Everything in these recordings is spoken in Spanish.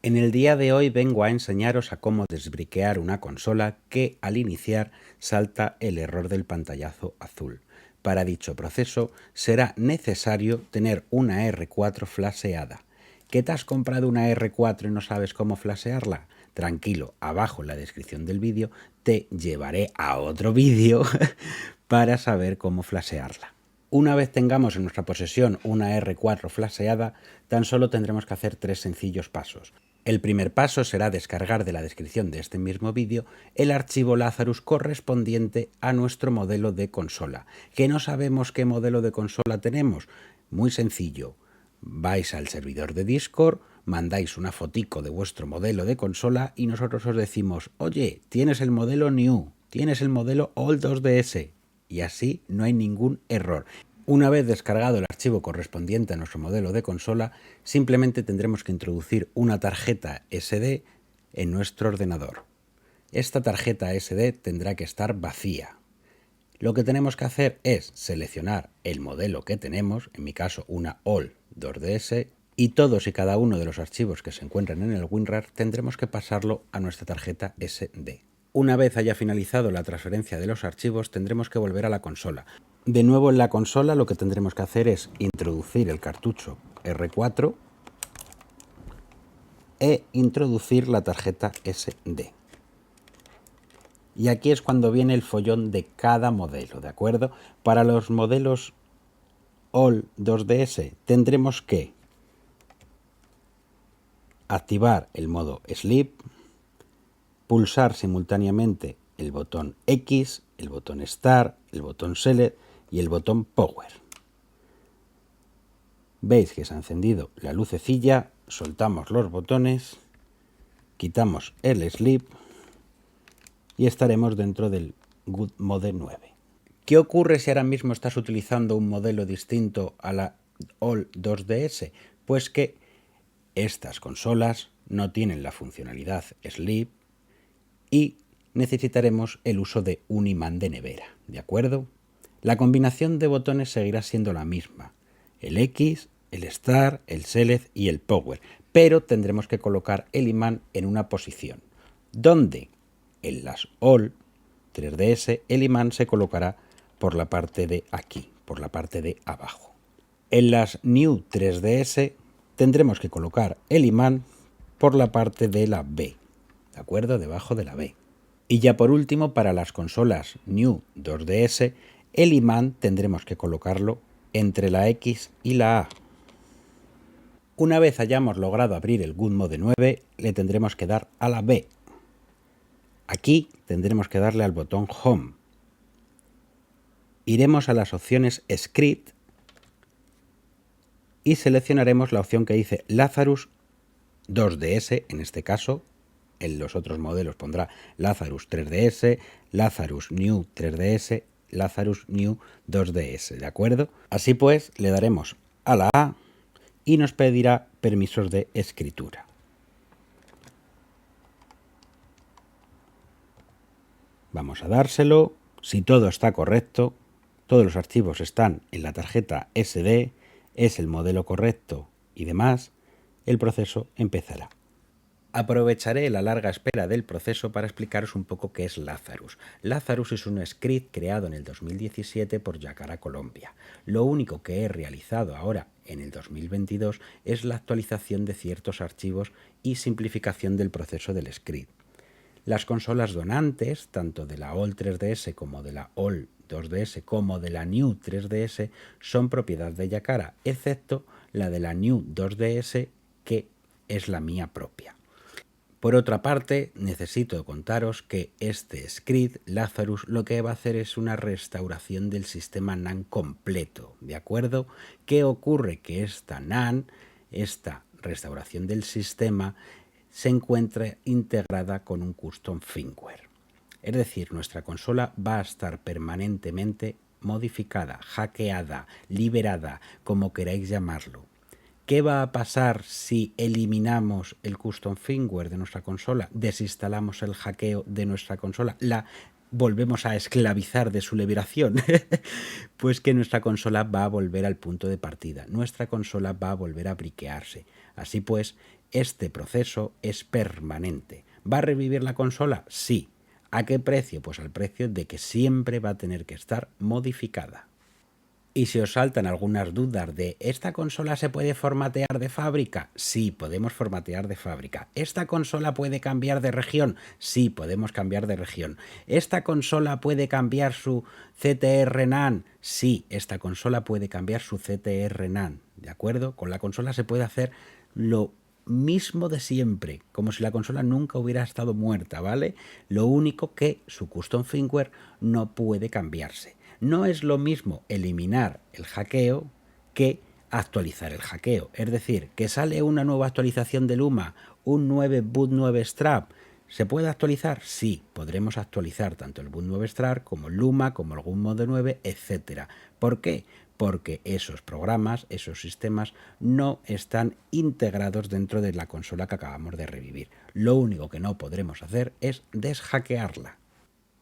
En el día de hoy vengo a enseñaros a cómo desbriquear una consola que al iniciar salta el error del pantallazo azul. Para dicho proceso será necesario tener una R4 flasheada. ¿Que te has comprado una R4 y no sabes cómo flashearla? Tranquilo, abajo en la descripción del vídeo te llevaré a otro vídeo para saber cómo flashearla. Una vez tengamos en nuestra posesión una R4 flasheada, tan solo tendremos que hacer 3 sencillos pasos. El primer paso será descargar de la descripción de este mismo vídeo el archivo Lazarus correspondiente a nuestro modelo de consola. ¿Que no sabemos qué modelo de consola tenemos? Muy sencillo. Vais al servidor de Discord, mandáis una fotico de vuestro modelo de consola y nosotros os decimos: oye, tienes el modelo New, tienes el modelo Old 2DS, y así no hay ningún error. Una vez descargado el archivo correspondiente a nuestro modelo de consola, simplemente tendremos que introducir una tarjeta SD en nuestro ordenador. Esta tarjeta SD tendrá que estar vacía. Lo que tenemos que hacer es seleccionar el modelo que tenemos, en mi caso una All 2DS, y todos y cada uno de los archivos que se encuentran en el WinRAR tendremos que pasarlo a nuestra tarjeta SD. Una vez haya finalizado la transferencia de los archivos, tendremos que volver a la consola. De nuevo en la consola lo que tendremos que hacer es introducir el cartucho R4 e introducir la tarjeta SD. Y aquí es cuando viene el follón de cada modelo, ¿de acuerdo? Para los modelos All 2DS tendremos que activar el modo Sleep, pulsar simultáneamente el botón X, el botón Start, el botón Select y el botón Power. Veis que se ha encendido la lucecilla, soltamos los botones, quitamos el Sleep y estaremos dentro del Good Mode 9. ¿Qué ocurre si ahora mismo estás utilizando un modelo distinto a la All 2DS? Pues que estas consolas no tienen la funcionalidad Sleep y necesitaremos el uso de un imán de nevera, ¿de acuerdo? La combinación de botones seguirá siendo la misma: el X, el Start, el Select y el Power, pero tendremos que colocar el imán en una posición. ¿Dónde? En las All 3DS el imán se colocará por la parte de aquí, por la parte de abajo. En las New 3DS tendremos que colocar el imán por la parte de la B, ¿de acuerdo? Debajo de la B. Y ya por último, para las consolas New 2DS, el imán tendremos que colocarlo entre la X y la A. Una vez hayamos logrado abrir el Good Mode 9, le tendremos que dar a la B. Aquí tendremos que darle al botón Home. Iremos a las opciones Script y seleccionaremos la opción que dice Lazarus 2DS, en este caso. En los otros modelos pondrá Lazarus 3DS, Lazarus New 3DS, Lazarus New 2DS, ¿de acuerdo? Así pues, le daremos a la A y nos pedirá permisos de escritura. Vamos a dárselo. Si todo está correcto, todos los archivos están en la tarjeta SD, es el modelo correcto y demás, el proceso empezará. Aprovecharé la larga espera del proceso para explicaros un poco qué es Lazarus. Lazarus es un script creado en el 2017 por Yacara Colombia. Lo único que he realizado ahora en el 2022 es la actualización de ciertos archivos y simplificación del proceso del script. Las consolas donantes, tanto de la All 3DS como de la All 2DS como de la New 3DS, son propiedad de Yacara, excepto la de la New 2DS, que es la mía propia. Por otra parte, necesito contaros que este script, Lazarus, lo que va a hacer es una restauración del sistema NAND completo, ¿de acuerdo? ¿Qué ocurre? Que esta NAND, esta restauración del sistema, se encuentra integrada con un custom firmware. Es decir, nuestra consola va a estar permanentemente modificada, hackeada, liberada, como queráis llamarlo. ¿Qué va a pasar si eliminamos el custom firmware de nuestra consola? Desinstalamos el hackeo de nuestra consola, la volvemos a esclavizar de su liberación. Pues que nuestra consola va a volver al punto de partida, nuestra consola va a volver a briquearse. Así pues, Este proceso es permanente. ¿Va a revivir la consola? Sí. ¿A qué precio? Pues al precio de que siempre va a tener que estar modificada. Y si os saltan algunas dudas de ¿esta consola se puede formatear de fábrica? Sí, podemos formatear de fábrica. ¿Esta consola puede cambiar de región? Sí, podemos cambiar de región. ¿Esta consola puede cambiar su CTR NAND? Sí, esta consola puede cambiar su CTR NAND. ¿De acuerdo? Con la consola se puede hacer lo mismo de siempre, como si la consola nunca hubiera estado muerta, ¿vale? Lo único que su custom firmware no puede cambiarse. No es lo mismo eliminar el hackeo que actualizar el hackeo. Es decir, que sale una nueva actualización de Luma, un 9 boot 9 strap. ¿Se puede actualizar? Sí, podremos actualizar tanto el boot 9 strap como el Luma, como el boot mode 9, etc. ¿Por qué? Porque esos programas, esos sistemas no están integrados dentro de la consola que acabamos de revivir. Lo único que no podremos hacer es deshackearla.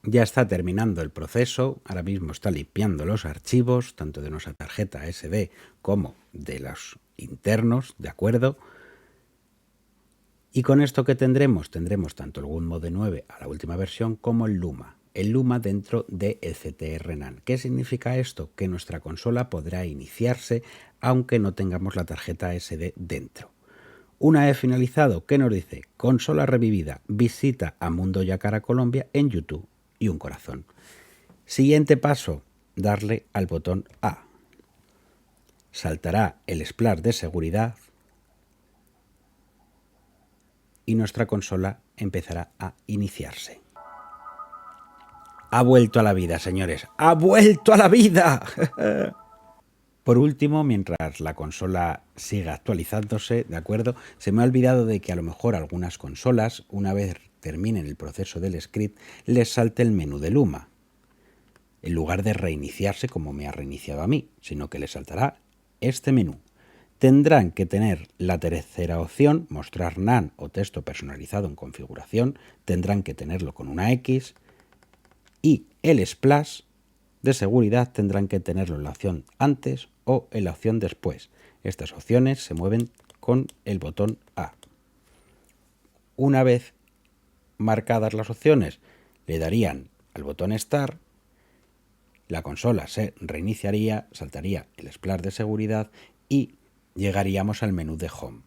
Ya está terminando el proceso, ahora mismo está limpiando los archivos, tanto de nuestra tarjeta SD como de los internos, ¿de acuerdo? Y con esto que tendremos tanto el boot mode 9 a la última versión como el Luma dentro del CTR NAND. ¿Qué significa esto? Que nuestra consola podrá iniciarse aunque no tengamos la tarjeta SD dentro. Una vez finalizado, ¿qué nos dice? Consola revivida, visita a Mundo Yacara Colombia en YouTube y un corazón. Siguiente paso, darle al botón A. Saltará el splash de seguridad y nuestra consola empezará a iniciarse. Ha vuelto a la vida, señores. ¡Ha vuelto a la vida! Por último, mientras la consola siga actualizándose, ¿de acuerdo? Se me ha olvidado de que a lo mejor algunas consolas, una vez terminen el proceso del script, les salte el menú de Luma. En lugar de reiniciarse como me ha reiniciado a mí, sino que les saltará este menú. Tendrán que tener la tercera opción, mostrar NaN o texto personalizado en configuración, tendrán que tenerlo con una X, y el splash de seguridad tendrán que tenerlo en la opción antes o en la opción después. Estas opciones se mueven con el botón A. Una vez marcadas las opciones, le darían al botón Start, la consola se reiniciaría, saltaría el splash de seguridad y llegaríamos al menú de Home.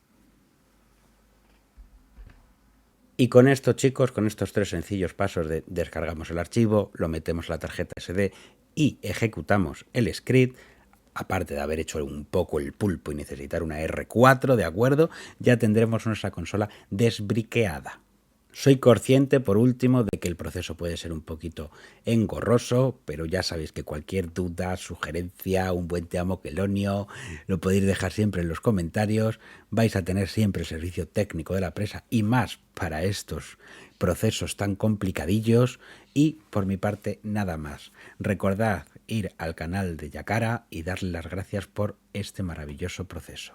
Y con esto, chicos, con estos 3 sencillos pasos de descargamos el archivo, lo metemos en la tarjeta SD y ejecutamos el script, aparte de haber hecho un poco el pulpo y necesitar una R4, ¿de acuerdo? Ya tendremos nuestra consola desbriqueada. Soy consciente, por último, de que el proceso puede ser un poquito engorroso, pero ya sabéis que cualquier duda, sugerencia, un buen te amo quelonio, lo podéis dejar siempre en los comentarios. Vais a tener siempre el servicio técnico de la empresa y más para estos procesos tan complicadillos. Y por mi parte, nada más. Recordad ir al canal de Yacara y darle las gracias por este maravilloso proceso.